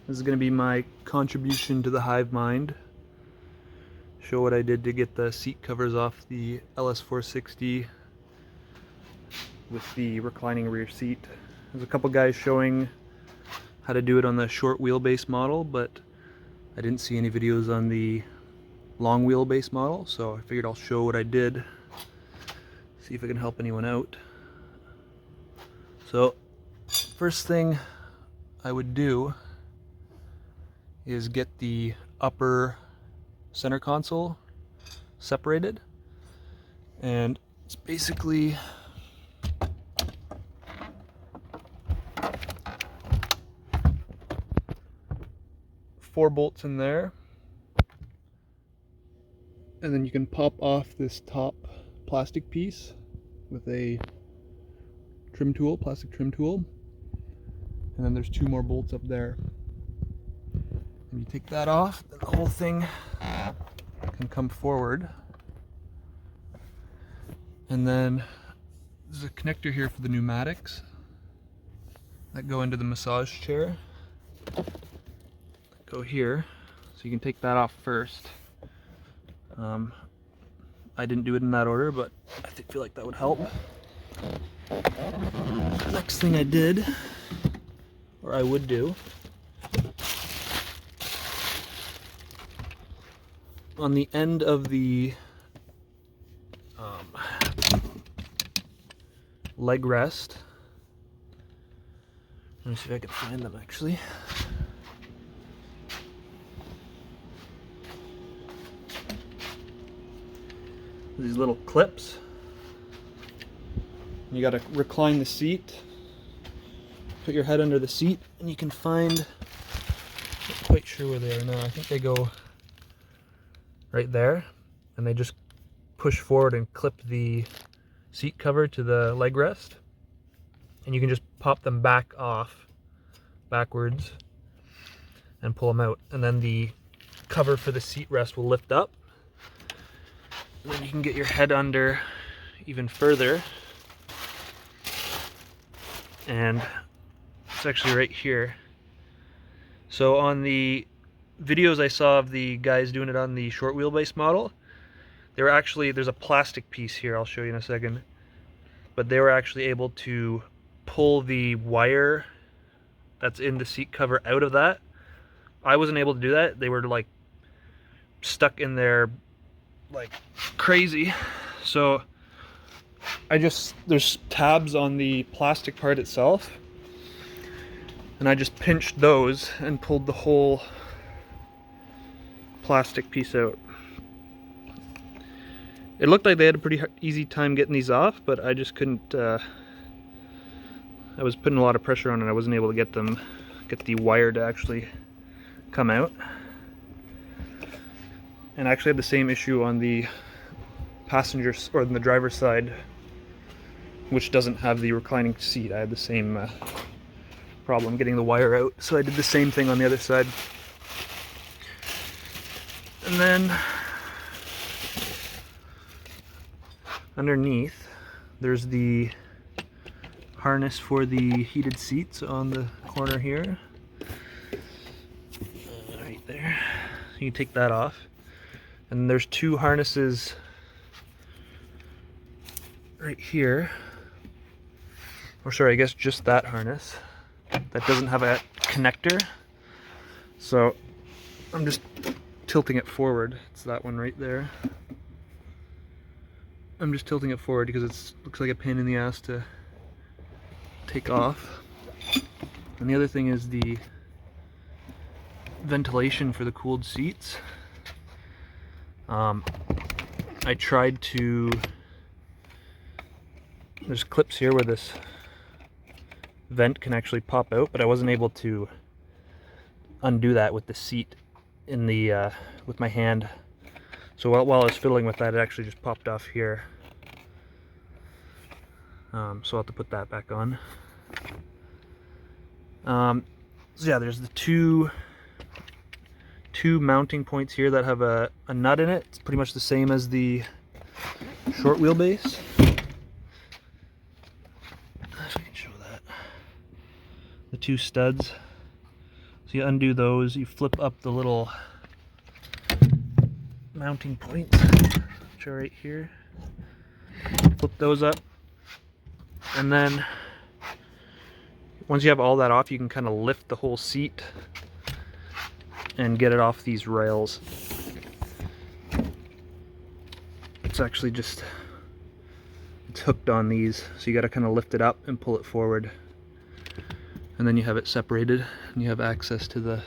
This is going to be my contribution to the hive mind. Show what I did to get the seat covers off the LS460 with the reclining rear seat. There's a couple guys showing how to do it on the short wheelbase model, but I didn't see any videos on the long wheelbase model, so I figured I'll show what I did, see if I can help anyone out. So first thing I would do is get the upper center console separated, and it's basically four bolts in there, and then you can pop off this top plastic piece with a trim tool, plastic trim tool, and then there's two more bolts up there. And you take that off, then the whole thing can come forward. And then there's a connector here for the pneumatics that go into the massage chair. Go here, so you can take that off first. I didn't do it in that order, but I feel like that would help. Next thing I did, or I would do, on the end of the leg rest, let me see if I can find them actually. These little clips. You got to recline the seat, put your head under the seat, and you can find, I'm not quite sure where they are now, I think they go right there, and they just push forward and clip the seat cover to the leg rest, and you can just pop them back off backwards and pull them out, and then the cover for the seat rest will lift up, and then you can get your head under even further, and it's actually right here. So on the videos I saw of the guys doing it on the short wheelbase model, they were actually, there's a plastic piece here, I'll show you in a second, but they were actually able to pull the wire that's in the seat cover out of that. I wasn't able to do that. They were like stuck in there like crazy. So there's tabs on the plastic part itself, and I just pinched those and pulled the whole plastic piece out. It looked like they had a pretty easy time getting these off, but I just couldn't, I was putting a lot of pressure on it. I wasn't able to get the wire to actually come out. And I actually had the same issue on the passenger, or on the driver's side, which doesn't have the reclining seat. I had the same problem getting the wire out, so I did the same thing on the other side. And then underneath there's the harness for the heated seats on the corner here, right there. You can take that off, and there's two harnesses right here, or sorry, I guess just that harness that doesn't have a connector, so I'm just tilting it forward. It's that one right there. I'm just tilting it forward because it looks like a pain in the ass to take off. And the other thing is the ventilation for the cooled seats. I tried to, there's clips here where this vent can actually pop out, but I wasn't able to undo that with the seat in the with my hand. So while I was fiddling with that, it actually just popped off here. So I'll have to put that back on. So yeah, there's the two mounting points here that have a nut in it. It's pretty much the same as the short wheelbase. If I can show that. The two studs So you undo those, you flip up the little mounting points, which are right here. Flip those up, and then once you have all that off, you can kind of lift the whole seat and get it off these rails. It's actually just, it's hooked on these, so you got to kind of lift it up and pull it forward, and then you have it separated and you have access to the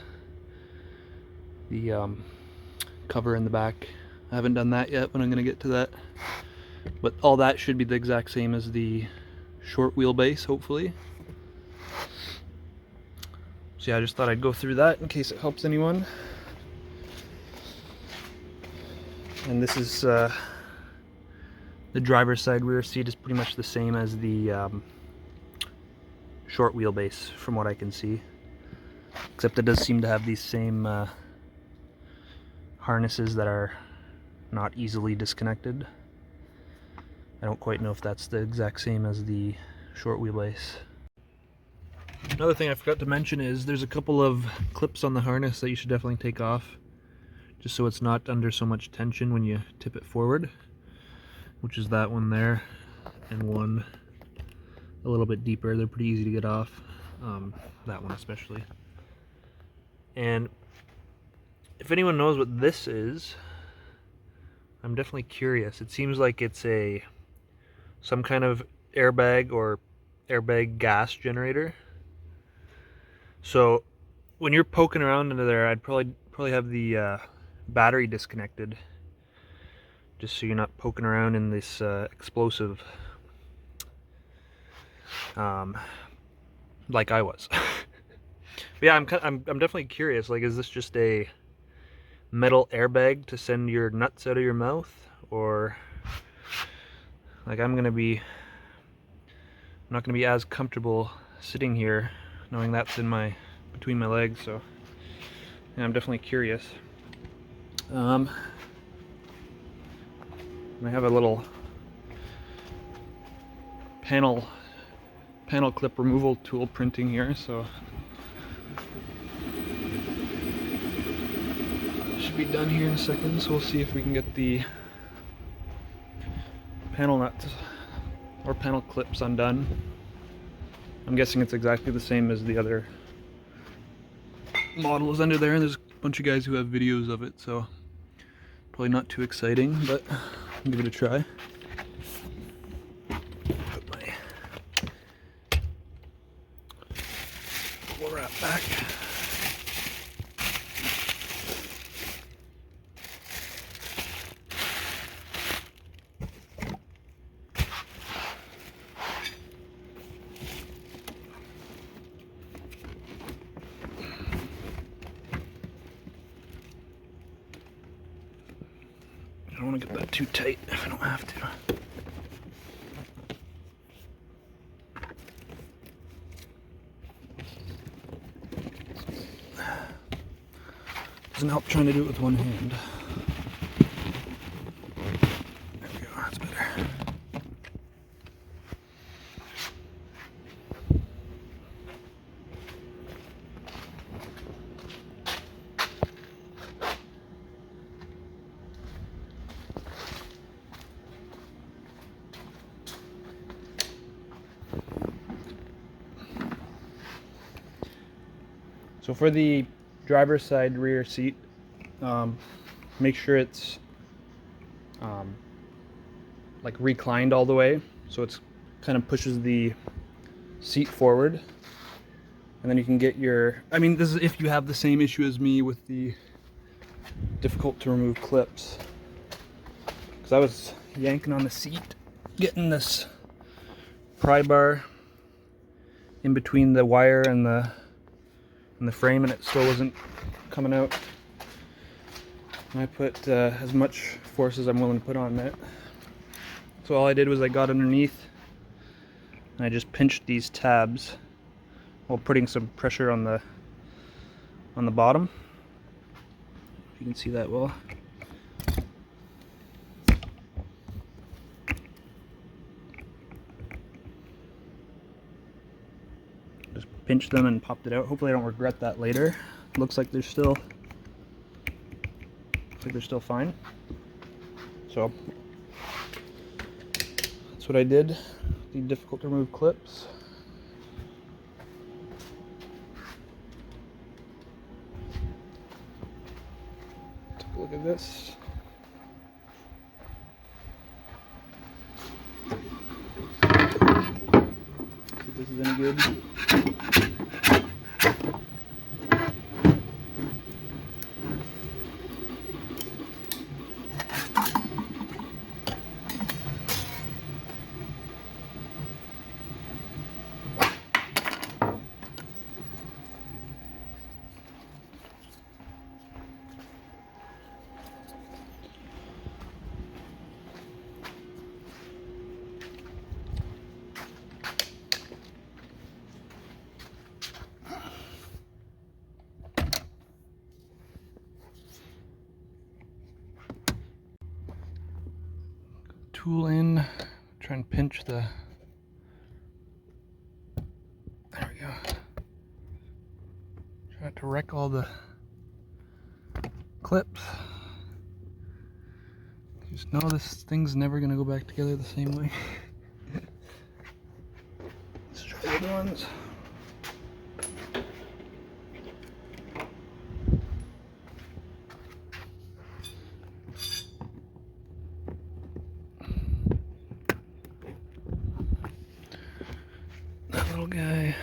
cover in the back. I haven't done that yet, but I'm going to get to that. But all that should be the exact same as the short wheelbase, hopefully. So yeah, I just thought I'd go through that in case it helps anyone. And this is the driver's side rear seat is pretty much the same as the short wheelbase from what I can see, except it does seem to have these same harnesses that are not easily disconnected. I don't quite know if that's the exact same as the short wheelbase. Another thing I forgot to mention is there's a couple of clips on the harness that you should definitely take off, just so it's not under so much tension when you tip it forward, which is that one there and one a little bit deeper. They're pretty easy to get off, that one especially. And if anyone knows what this is, I'm definitely curious. It seems like it's some kind of airbag or airbag gas generator. So when you're poking around into there, I'd probably have the battery disconnected, just so you're not poking around in this explosive like I was. But yeah, I'm definitely curious. Like, is this just a metal airbag to send your nuts out of your mouth, or like I'm not gonna be as comfortable sitting here knowing that's in between my legs. So yeah, I'm definitely curious. I have a little panel clip removal tool printing here, so it should be done here in a second. So we'll see if we can get the panel nuts or panel clips undone. I'm guessing it's exactly the same as the other models under there, and there's a bunch of guys who have videos of it, so probably not too exciting, but I'll give it a try. Put my bubble wrap back. I don't want to get that too tight if I don't have to. Doesn't help trying to do it with one hand. There we go, that's better. So for the driver's side rear seat, make sure it's like reclined all the way, so it's kind of pushes the seat forward, and then you can get your, I mean, this is if you have the same issue as me with the difficult to remove clips, because I was yanking on the seat getting this pry bar in between the wire and the frame, and it still wasn't coming out. I put as much force as I'm willing to put on it. So all I did was I got underneath and I just pinched these tabs while putting some pressure on the bottom. If you can see that well. Just pinched them and popped it out. Hopefully I don't regret that later. Looks like they're still fine. So that's what I did. The difficult to remove clips. Take a look at this. See if this is any good. Tool in, try and pinch the, there we go. Try not to wreck all the clips. Just know this thing's never gonna go back together the same way. Let's try the other ones. That little guy.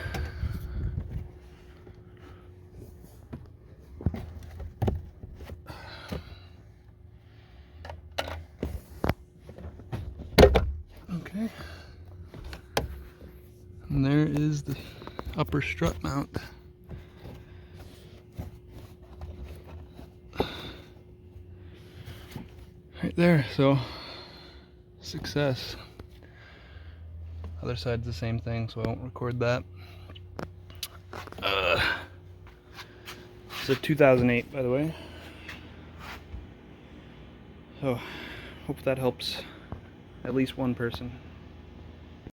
Okay. And there is the upper strut mount. Right there, so success. Other side's the same thing, so I won't record that. It's a 2008, by the way. So, hope that helps at least one person.